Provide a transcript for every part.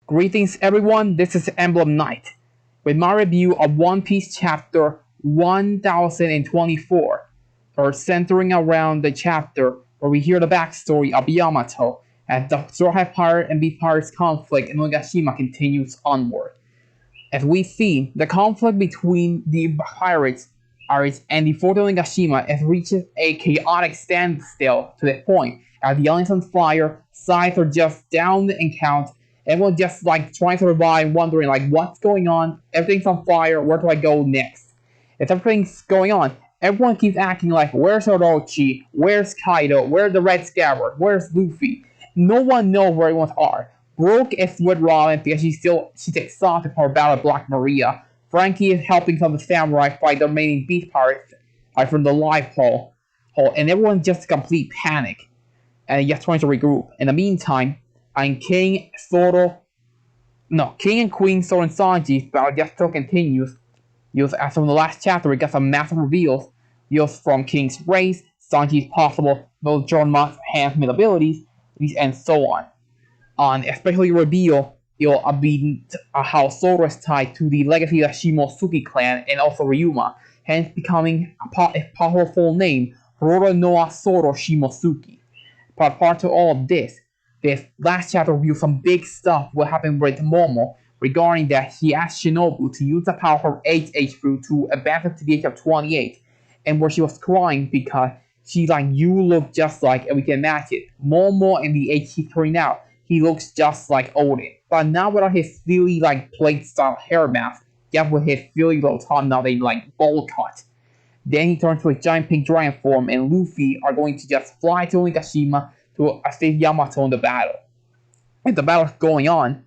Greetings everyone, this is Emblem Knight with my review of One Piece chapter 1024, or centering around the chapter where we hear the backstory of Yamato as the Straw Hat Pirate and Beast Pirates conflict in Onigashima continues onward. As we see, the conflict between the pirates and the Fort of Onigashima has reached a chaotic standstill to the point as the island's on fire, sides are just down and count. Everyone just like trying to survive, wondering like what's going on. Everything's on fire. Where do I go next? If everything's going on, everyone keeps acting like where's Orochi? Where's Kaido? Where's the Red Scabbard? Where's Luffy? No one knows where everyone are. Broke is with Robin because she's exhausted from her battle with Black Maria. Frankie is helping some of the samurai fight the remaining beast pirates from the live hall, and everyone's just in complete panic and just trying to regroup. In the meantime, King and Queen Zoro and Sanji's battle just still continues. As from the last chapter, we got some massive reveals from King's race, Sanji's possible John hands abilities, and so on. Especially reveal how Zoro is tied to the legacy of the Shimosuke clan and also Ryuma, hence becoming a possible full name, Roronoa Zoro Shimosuke. But part of all of this last chapter revealed some big stuff what happened with Momo regarding that he asked Shinobu to use the power from age fruit to advance it to the age of 28, and where she was crying because she's like, you look just like, and we can match it. Momo in the age he's turning out, he looks just like Odin, but not without his silly like plate style hair mask, just with his silly little top now they like bowl cut. Then he turns to a giant pink dragon form, and Luffy are going to just fly to Onigashima to assist Yamato in the battle. And the battle's going on,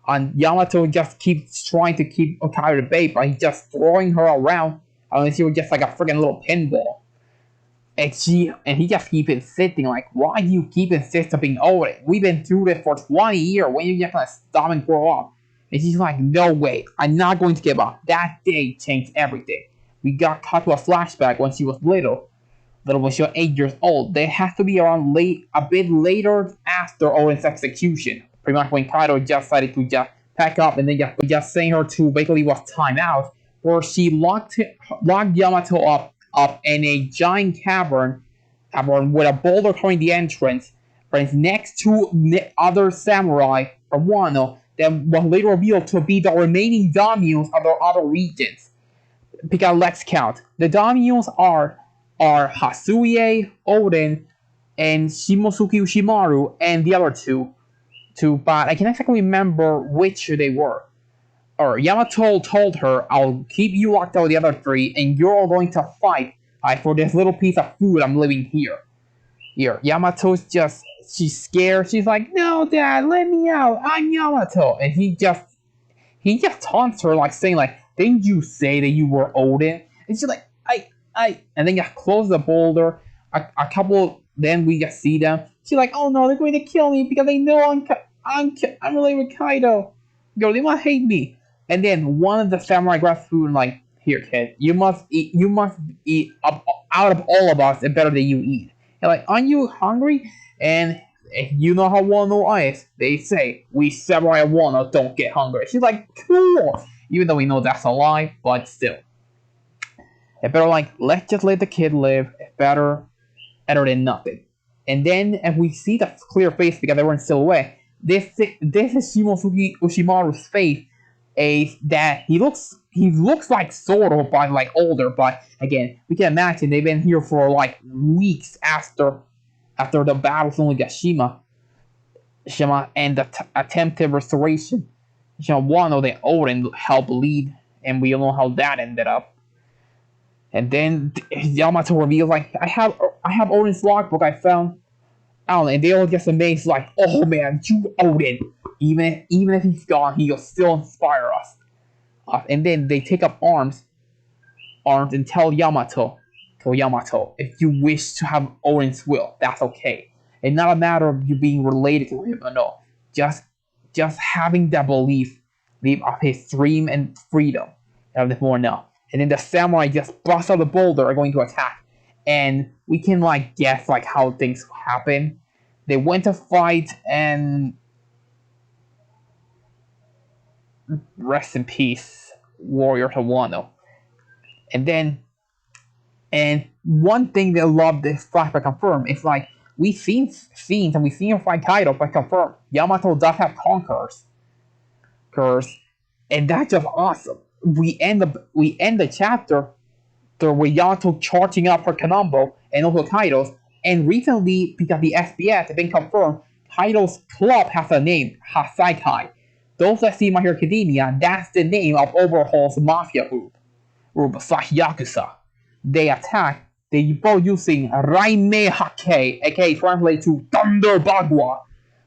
and Yamato just keeps trying to keep Kaido at bay, but he's just throwing her around, and she was just like a freaking little pinball. And he just keeps insisting, like, why do you keep insisting being Odin? We've been through this for 20 years, when you just gonna stop and grow up? And she's like, no way, I'm not going to give up. That day changed everything. We got cut to a flashback when she was little when she was 8 years old. They have to be around a bit later after Odin's execution. Pretty much when Kaido just decided to just pack up and then just send her to basically was time out, where she locked Yamato up in a giant cavern with a boulder covering the entrance, but it's next to other samurai from Wano that was later revealed to be the remaining daimyos of the other regions. Because let's count. The daimyos are Hasuye, Odin, and Shimosuke Ushimaru, and the other two, but I can't exactly remember which they were. Or Yamato told her, I'll keep you locked out with the other three, and you're all going to fight for this little piece of food I'm living here. Yamato's she's scared. She's like, no, Dad, let me out. I'm Yamato. And he just taunts her, like saying, like, didn't you say that you were Odin? And she's like, and then just close the boulder. A couple, then we just see them. She's like, oh no, they're going to kill me because they know I'm related with Kaido. They want to hate me. And then one of the samurai grabs food and like, here, kid, you must eat out of all of us. It's better that you eat. And like, aren't you hungry? And if you know how Wano is, they say we samurai Wano don't get hungry. She's like, cool. Even though we know that's a lie, but still. It's better like, let's just let the kid live. It's better than nothing. And then, if we see the clear face because they were in silhouette, this is Shimosuke Ushimaru's face. That he looks like Zoro, but like older. But again, we can imagine they've been here for like weeks after the battle in Onigashima, and the attempted restoration. One of the Odin helped lead, and we know how that ended up. And then Yamato reveals, like, I have Odin's logbook I found. And they all just amazed, like, oh man, you Odin. Even if he's gone, he'll still inspire us. And then they take up arms and tell Yamato, if you wish to have Odin's will, that's okay. It's not a matter of you being related to him or no. Just having that belief of his dream and freedom. That's more enough. And then the samurai just bust out the boulder are going to attack. And we can like guess like how things happen. They went to fight, and rest in peace, Warrior of Wano. And one thing that I love this flashback confirm is like we've seen scenes and we've seen her fight Kaido, but confirm Yamato does have conquerors, and that's just awesome. We end the chapter with Yamato charging up her Kanambo and also Kaido's, and recently because the SBS has been confirmed, Kaido's club has a name, Hasaikai. Those that see My Hero Academia, that's the name of Overhaul's mafia group slash Yakuza. They attack, they both using Raime Hake, aka translate to Thunder Bagua.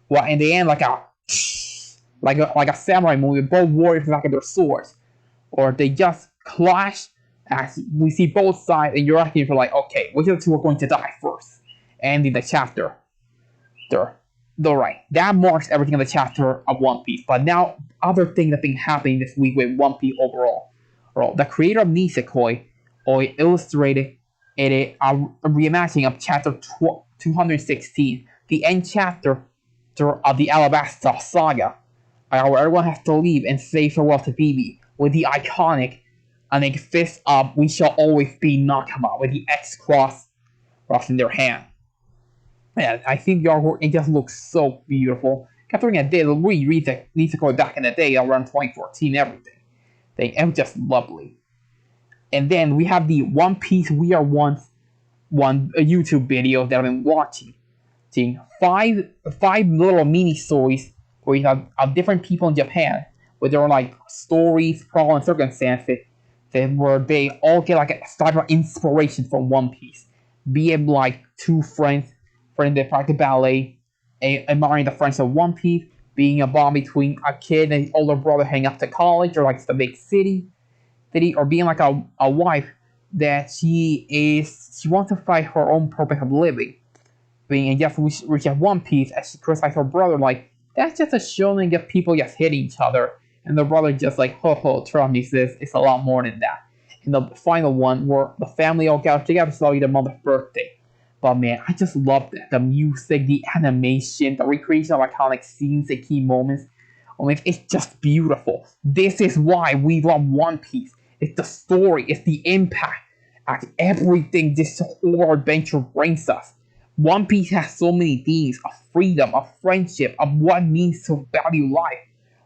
Well, in the end, like a samurai movie, both warriors like their swords, or they just clash as we see both sides, and you're asking for like, okay, which of the two are going to die first? Ending the chapter. Right. That marks everything in the chapter of One Piece. But now, other things that have been happening this week with One Piece overall. The creator of Nisekoi illustrated a reimagining of chapter 216, the end chapter of the Alabasta saga, where everyone has to leave and say farewell to Vivi, with the iconic and a fist up, we shall always be Nakama, with the X cross in their hand. Man, I think the artwork, it just looks so beautiful. Considering I did reread Nisekoi back in the day, around 2014, everything. It was just lovely. And then we have the One Piece We Are One YouTube video that I've been watching. Seeing five little mini stories where you have different people in Japan, where there are like stories, problems, circumstances, where they all get like a type of inspiration from One Piece. Be it like two friends that practice ballet, admiring the friends of One Piece, being a bond between a kid and his older brother heading up to college or like the big city, or being like a wife that she wants to find her own purpose of living. And just reach at One Piece as she criticizes her brother like, that's just a showing of people just hitting each other. And the brother just like, trust me sis, it's a lot more than that. And the final one where the family all got together to celebrate their mother's birthday. But man, I just love that. The music, the animation, the recreation of iconic scenes and key moments. I mean, it's just beautiful. This is why we love One Piece. It's the story, it's the impact, everything this whole adventure brings us. One Piece has so many themes of freedom, of friendship, of what it means to value life.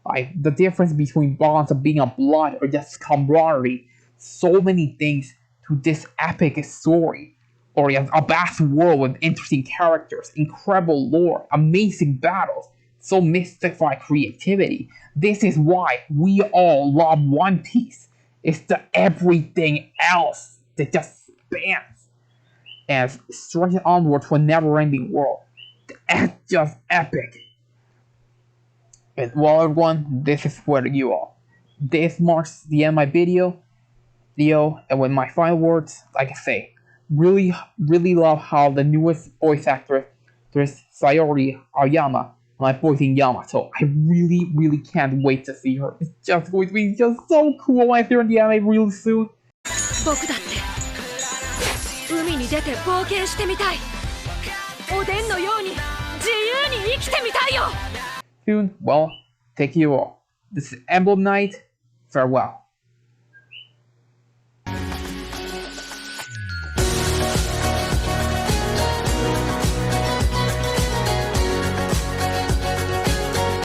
Like the difference between bonds of being a blood or just camaraderie. So many things to this epic story. Or a vast world with interesting characters, incredible lore, amazing battles, so mystified creativity. This is why we all love One Piece. It's the everything else that just spans and stretches onward to a never-ending world. That's just epic. And well, everyone, this is for you all. This marks the end of my video, and with my final words, like I say, really love how the newest voice actress, Sayori Aoyama, my voicing Yamato. I really can't wait to see her. It's just going to be just so cool when I see her in the anime really soon. Soon, well, take you all. This is Emblem Knight. Farewell.